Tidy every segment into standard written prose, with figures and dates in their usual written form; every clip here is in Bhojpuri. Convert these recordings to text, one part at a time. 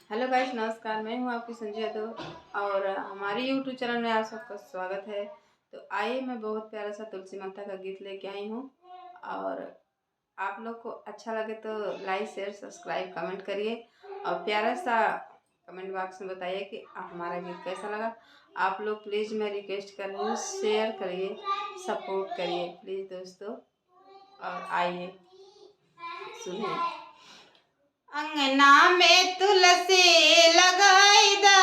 हेलो गाइस, नमस्कार। मैं हूं आपकी संजय यादव और हमारे यूट्यूब चैनल में आप सबका स्वागत है। तो आइए, मैं बहुत प्यारा सा तुलसी माता का गीत लेके आई हूं और आप लोग को अच्छा लगे तो लाइक शेयर सब्सक्राइब कमेंट करिए और प्यारा सा कमेंट बॉक्स में बताइए कि हमारा गीत कैसा लगा। आप लोग प्लीज़, मैं रिक्वेस्ट कर रही हूँ, शेयर करिए, सपोर्ट करिए प्लीज़ दोस्तों। और आइए सुनिए। अंगना में तुलसी लगाई दा,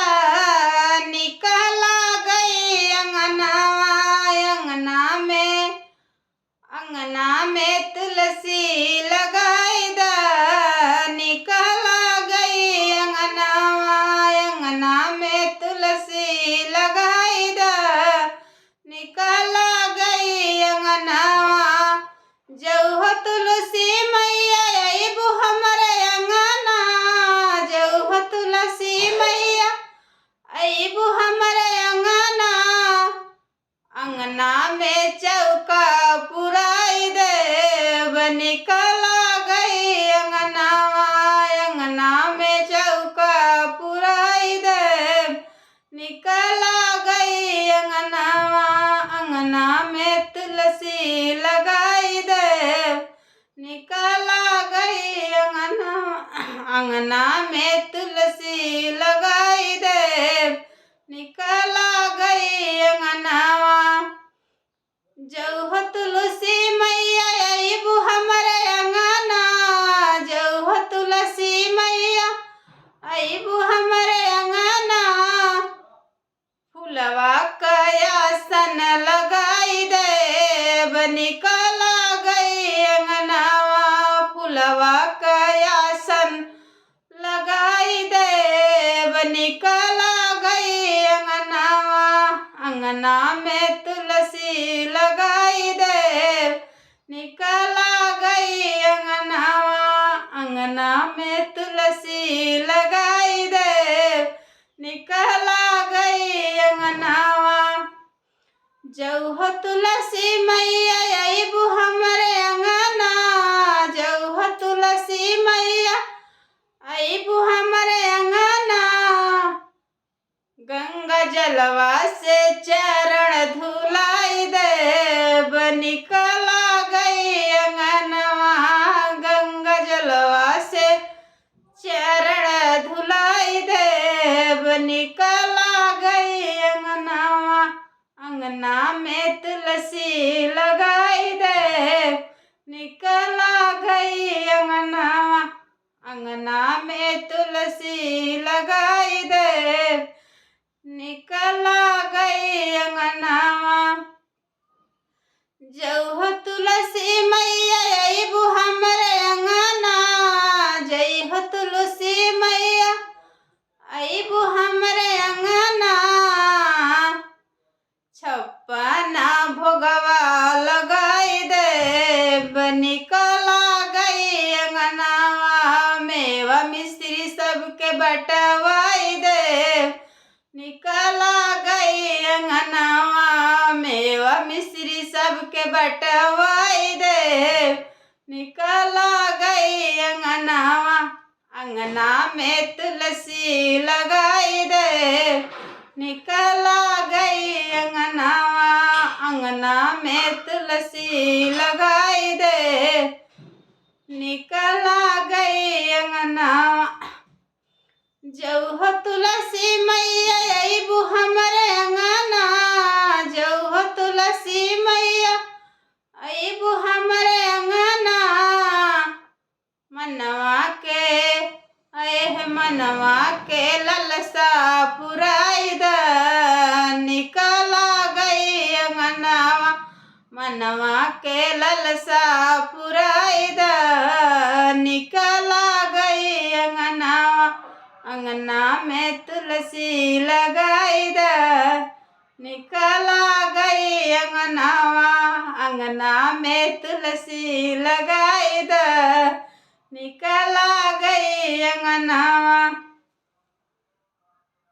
निकला गई अंगना में तुलसी लगाई दा, निकला गई अंगना में तुलसी लगाई दा, निकला गई अंगनावा। जौह तुलसी मैया अइबू हमरे अंगना, जौह तुलसी मैया अइबू हमरे अंगना। अंगना में चौका पुराई देव, निकला गई अंगनावा। अंगना में चौका पुराई देव, निकला गई अंगनावा। अंगना में तुलसी लगाई देव, निकला गई अंगना में तुलसी लगाई देव, निकला गई अंगनावा। जौह तुलसी मैया अइबू हमरे अंगना, जौह तुलसी मैया अइबू हमरे अंगना। फुलवा कयासन लगाई देव, निकला गई अंगनावा। फुलवा कयासन लगाई देव, निकला गई अंगनावा। अंगना में तुलसी लगाई देव, निकला गई अंगनावा। अंगना में तुलसी लगाई देव, निकला गई अंगनावा। जौह तुलसी मैया अइबू हमरे अंगना, जौह तुलसी मैया अइबू हमरे अंगना। गंगा जलवा से चरण धुलाई देव, निकला गई अंगनवा। गंगा जलवा से चरण धुलाई देव, निकला गई अंगनावा। अंगना में तुलसी लगाई देव, निकला गई अंगनावा। अंगना में तुलसी लगाई देव, निकला गई अंगनावा। जौह तुलसी मैया अइबू हमरे अंगना, जौह तुलसी मैया अइबू हमरे अंगना। छप्पना भोगवा लगाई देव, निकला गई अंगनावा। मेवा मिश्री सबके बटवाई देव, निकला गई अंगनावा। मेवा मिश्री सबके बटवाई देव, निकला गई अंगनावा। अंगना में तुलसी लगाई देव, निकला गई अंगनावा। अंगना में तुलसी लगाई देव, निकला गई अंगनावा। जौह तुलसी मैया अइबू हमरे अंगना, जौह तुलसी मैया अइबू हमरे अंगना। मनवा के ललसा पुराई द, निकला गई अंगनावा। मनवा के ललसा पुराई द, निकला गई अंगनावा। अंगना में तुलसी लगाई द, निकला गई अंगनावा। अंगना में तुलसी लगाई द, निकला गई अंगनावा।